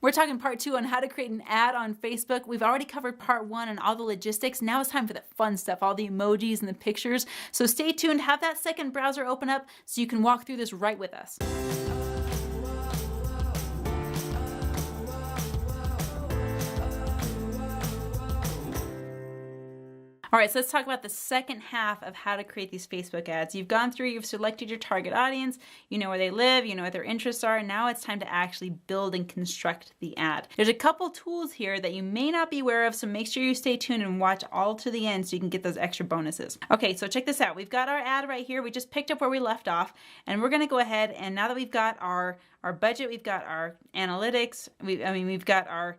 We're talking part 2 on how to create an ad on Facebook. We've already covered part 1 and all the logistics. Now it's time for the fun stuff, all the emojis and the pictures. So stay tuned, have that second browser open up so you can walk through this right with us. All right, so let's talk about the second half of how to create these Facebook ads. You've gone through, you've selected your target audience, you know where they live, you know what their interests are, and now it's time to actually build and construct the ad. There's a couple tools here that you may not be aware of, so make sure you stay tuned and watch all to the end so you can get those extra bonuses. Okay, so check this out. We've got our ad right here. We just picked up where we left off, and we're gonna go ahead, and now that we've got our budget, we've got our analytics, we've got our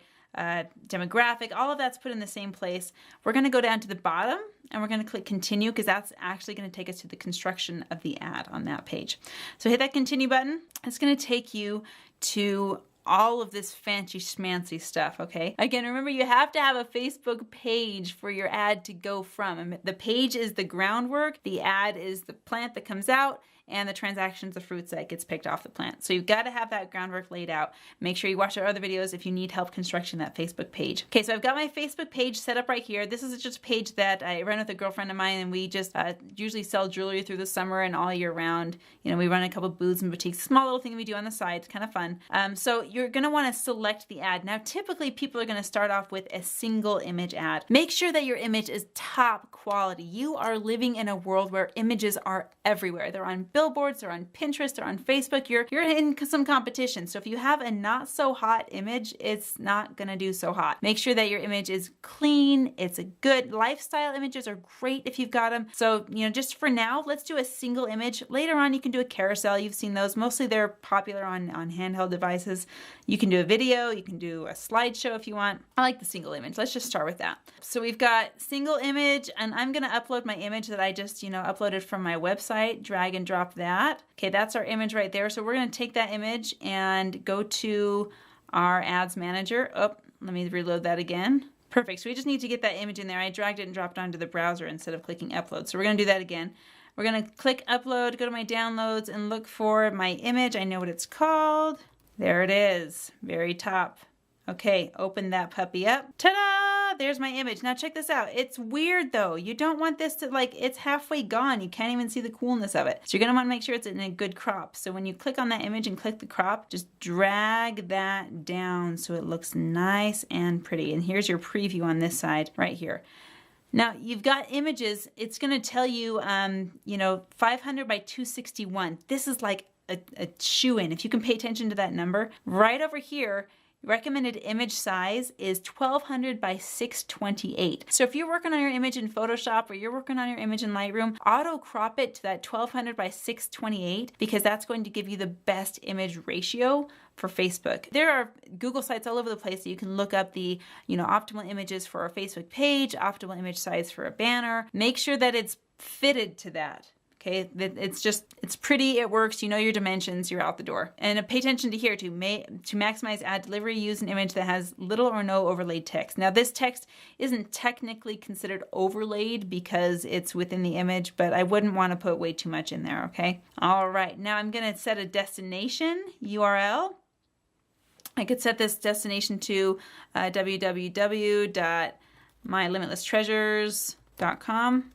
demographic, all of that's put in the same place. We're going to go down to the bottom and we're going to click continue because that's actually going to take us to the construction of the ad on that page. So hit that continue button. It's going to take you to all of this fancy schmancy stuff, okay? Again, remember you have to have a Facebook page for your ad to go from. And the page is the groundwork, the ad is the plant that comes out, and the transaction's the fruits that gets picked off the plant. So you've got to have that groundwork laid out. Make sure you watch our other videos if you need help constructing that Facebook page. Okay, so I've got my Facebook page set up right here. This is just a page that I run with a girlfriend of mine, and we just usually sell jewelry through the summer and all year round. You know, we run a couple booths and boutiques, small little thing we do on the side. It's kind of fun. So you're going to want to select the ad. Now, typically people are going to start off with a single image ad. Make sure that your image is top quality. You are living in a world where images are everywhere. They're on billboards, they're on Pinterest, they're on Facebook. You're in some competition. So if you have a not so hot image, it's not gonna do so hot. Make sure that your image is clean. It's a good lifestyle. Images are great if you've got them. So, you know, just for now, let's do a single image. Later on, you can do a carousel. You've seen those. Mostly they're popular on handheld devices. You can do a video, you can do a slideshow if you want. I like the single image. Let's just start with that. So we've got single image, and I'm gonna upload my image that I just, uploaded from my website, drag and drop that. Okay, that's our image right there. So we're gonna take that image and go to our ads manager. Oh, let me reload that again. Perfect, so we just need to get that image in there. I dragged it and dropped it onto the browser instead of clicking upload. So we're gonna do that again. We're gonna click upload, go to my downloads and look for my image. I know what it's called. There it is, very top. Okay, open that puppy up. Ta-da! There's my image. Now check this out. It's weird though. You don't want this to, it's halfway gone. You can't even see the coolness of it. So you're gonna wanna make sure it's in a good crop. So when you click on that image and click the crop, just drag that down so it looks nice and pretty. And here's your preview on this side right here. Now you've got images. It's gonna tell you, 500 by 261. This is like a shoo-in. If you can pay attention to that number, right over here, recommended image size is 1200 by 628. So if you're working on your image in Photoshop or you're working on your image in Lightroom, auto crop it to that 1200 by 628 because that's going to give you the best image ratio for Facebook. There are Google sites all over the place that you can look up the, optimal images for a Facebook page, optimal image size for a banner. Make sure that it's fitted to that. Okay, it's pretty, it works, you know your dimensions, you're out the door. And pay attention to here to maximize ad delivery, use an image that has little or no overlaid text. Now this text isn't technically considered overlaid because it's within the image, but I wouldn't want to put way too much in there, okay? All right, now I'm gonna set a destination URL. I could set this destination to www.mylimititlesstreasures.com.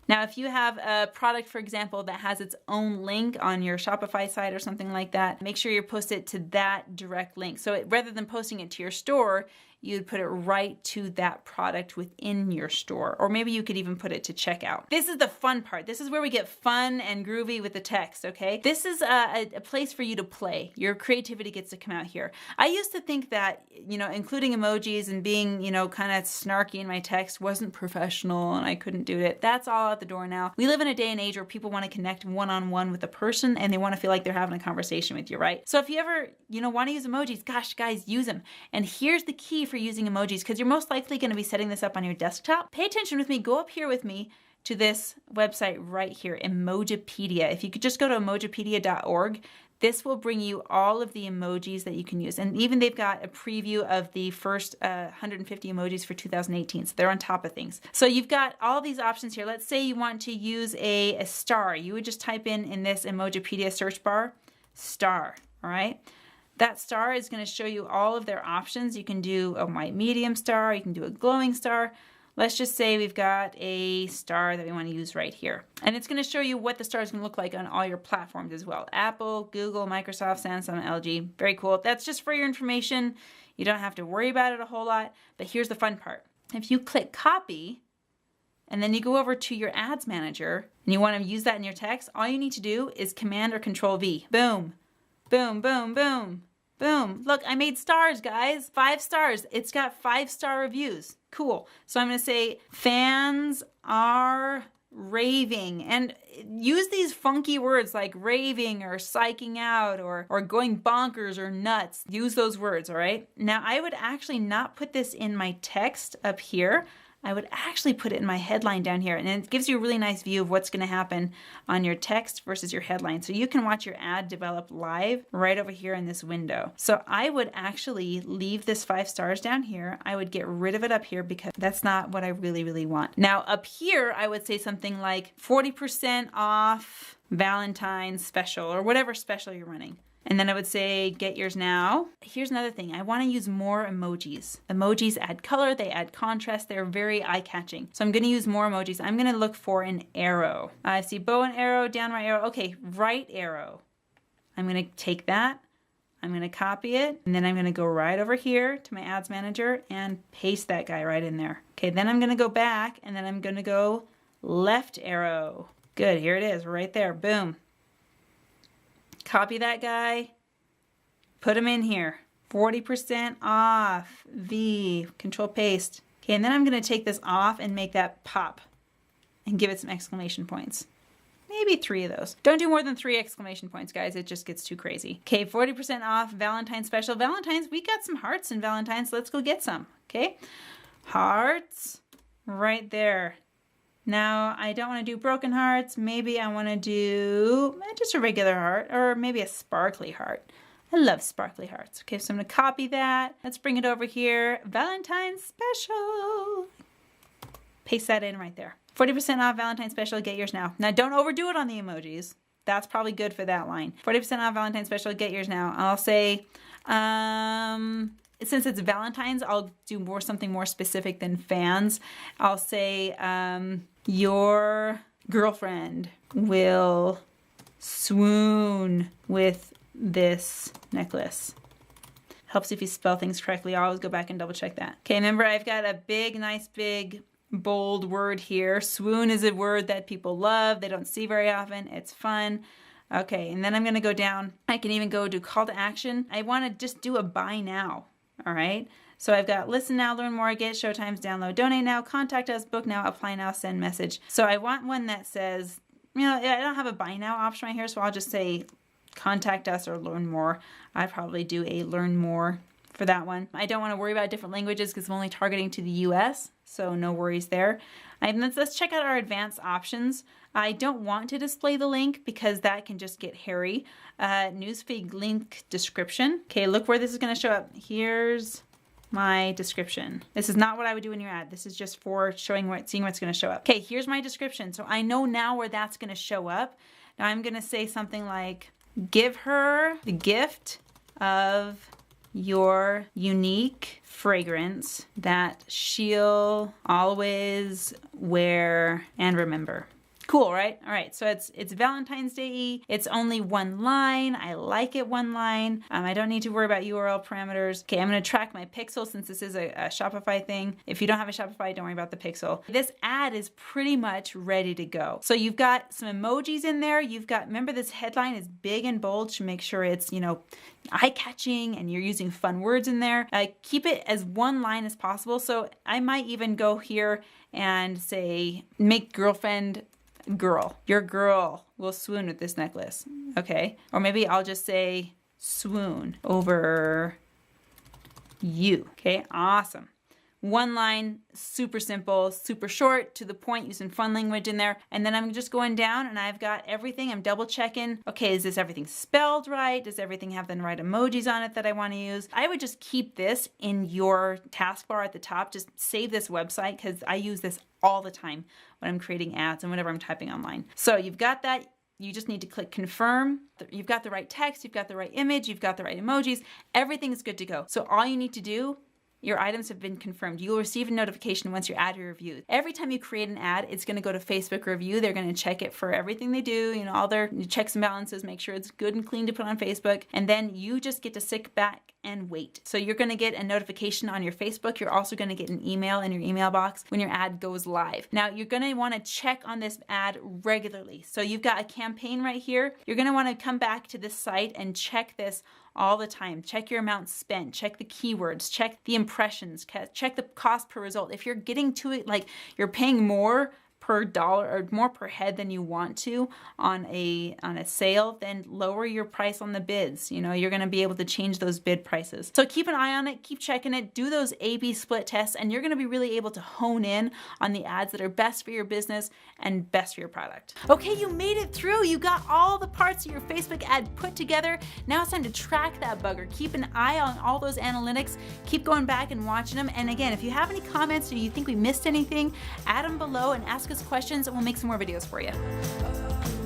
Now, if you have a product, for example, that has its own link on your Shopify site or something like that, make sure you post it to that direct link. So rather than posting it to your store, you'd put it right to that product within your store. Or maybe you could even put it to checkout. This is the fun part. This is where we get fun and groovy with the text, okay? This is a place for you to play. Your creativity gets to come out here. I used to think that, including emojis and being, kind of snarky in my text wasn't professional and I couldn't do it. That's all out the door now. We live in a day and age where people want to connect one-on-one with a person and they want to feel like they're having a conversation with you, right? So if you ever, want to use emojis, gosh, guys, use them. And here's the key for using emojis, because you're most likely going to be setting this up on your desktop. Pay attention with me. Go up here with me to this website right here, Emojipedia. If you could just go to emojipedia.org, this will bring you all of the emojis that you can use. And even they've got a preview of the first 150 emojis for 2018. So they're on top of things. So you've got all these options here. Let's say you want to use a star. You would just type in this Emojipedia search bar, star, all right? That star is going to show you all of their options. You can do a white medium star, you can do a glowing star. Let's just say we've got a star that we want to use right here. And it's going to show you what the star is going to look like on all your platforms as well. Apple, Google, Microsoft, Samsung, LG. Very cool. That's just for your information. You don't have to worry about it a whole lot. But here's the fun part. If you click copy, and then you go over to your ads manager, and you want to use that in your text, all you need to do is Command or Control V. Boom, boom, boom, boom. Boom. Look, I made stars, guys. 5 stars. It's got 5-star reviews. Cool. So I'm going to say fans are raving, and use these funky words like raving or psyching out or going bonkers or nuts. Use those words, all right? Now, I would actually not put this in my text up here. I would actually put it in my headline down here, and it gives you a really nice view of what's going to happen on your text versus your headline. So you can watch your ad develop live right over here in this window. So I would actually leave this 5 stars down here. I would get rid of it up here because that's not what I really want. Now up here, I would say something like 40% off Valentine's special or whatever special you're running. And then I would say, get yours now. Here's another thing. I want to use more emojis. Emojis add color, they add contrast, they're very eye-catching. So I'm going to use more emojis. I'm going to look for an arrow. I see bow and arrow, down right arrow. Okay, right arrow. I'm going to take that. I'm going to copy it. And then I'm going to go right over here to my ads manager and paste that guy right in there. Okay, then I'm going to go back and then I'm going to go left arrow. Good, here it is, right there. Boom. Copy that guy, put him in here. 40% off, V, Control paste. Okay, and then I'm gonna take this off and make that pop and give it some exclamation points. Maybe 3 of those. Don't do more than 3 exclamation points, guys. It just gets too crazy. Okay, 40% off, Valentine's special. Valentine's, we got some hearts in Valentine's. Let's go get some, okay? Hearts, right there. Now, I don't want to do broken hearts. Maybe I want to do just a regular heart or maybe a sparkly heart. I love sparkly hearts. Okay, so I'm going to copy that. Let's bring it over here. Valentine's special. Paste that in right there. 40% off Valentine's special. Get yours now. Now, don't overdo it on the emojis. That's probably good for that line. 40% off Valentine's special. Get yours now. I'll say, since it's Valentine's, I'll do something more specific than fans. I'll say, your girlfriend will swoon with this necklace. Helps if you spell things correctly. I always go back and double check that. Okay, remember I've got a nice big bold word here. Swoon is a word that people love. They don't see very often. It's fun. Okay, and then I'm going to go down. I can even go do call to action. I want to just do a buy now. All right. So I've got listen now, learn more, get showtimes, download, donate now, contact us, book now, apply now, send message. So I want one that says, I don't have a buy now option right here, so I'll just say contact us or learn more. I'd probably do a learn more for that one. I don't want to worry about different languages because I'm only targeting to the US, so no worries there. And let's check out our advanced options. I don't want to display the link because that can just get hairy. Newsfeed link description. Okay, look where this is going to show up. Here's my description. This is not what I would do in your ad. This is just for seeing what's going to show up. Okay, here's my description. So I know now where that's going to show up. Now I'm going to say something like, give her the gift of your unique fragrance that she'll always wear and remember. Cool, right? All right, so it's Valentine's Day. It's only one line. I like it one line. I don't need to worry about URL parameters. Okay, I'm going to track my pixel since this is a Shopify thing. If you don't have a Shopify, don't worry about the pixel. This ad is pretty much ready to go. So you've got some emojis in there. Remember this headline is big and bold to make sure it's, eye-catching and you're using fun words in there. Keep it as one line as possible. So I might even go here and say, make girlfriend girl. Your girl will swoon with this necklace. Okay. Or maybe I'll just say swoon over you. Okay. Awesome. One line, super simple, super short, to the point, using fun language in there. And then I'm just going down and I've got everything. I'm double checking. Okay, is this everything spelled right? Does everything have the right emojis on it that I want to use? I would just keep this in your taskbar at the top. Just save this website because I use this all the time when I'm creating ads and whenever I'm typing online. So you've got that. You just need to click confirm. You've got the right text, you've got the right image, you've got the right emojis. Everything is good to go. So all you need to do, your items have been confirmed. You will receive a notification once your ad is reviewed. Every time you create an ad, it's going to go to Facebook review. They're going to check it for everything they do, all their checks and balances, make sure it's good and clean to put on Facebook. And then you just get to sit back and wait. So you're going to get a notification on your Facebook. You're also going to get an email in your email box when your ad goes live. Now you're going to want to check on this ad regularly. So you've got a campaign right here. You're going to want to come back to this site and check this all the time. Check your amount spent, check the keywords, check the impressions, check the cost per result. If you're getting to it, like you're paying more per dollar or more per head than you want to on a sale, then lower your price on the bids. You're going to be able to change those bid prices. So keep an eye on it, keep checking it, do those A/B split tests, and you're going to be really able to hone in on the ads that are best for your business and best for your product. Okay, you made it through. You got all the parts of your Facebook ad put together. Now it's time to track that bugger. Keep an eye on all those analytics. Keep going back and watching them. And again, if you have any comments or you think we missed anything, add them below and ask us questions and we'll make some more videos for you.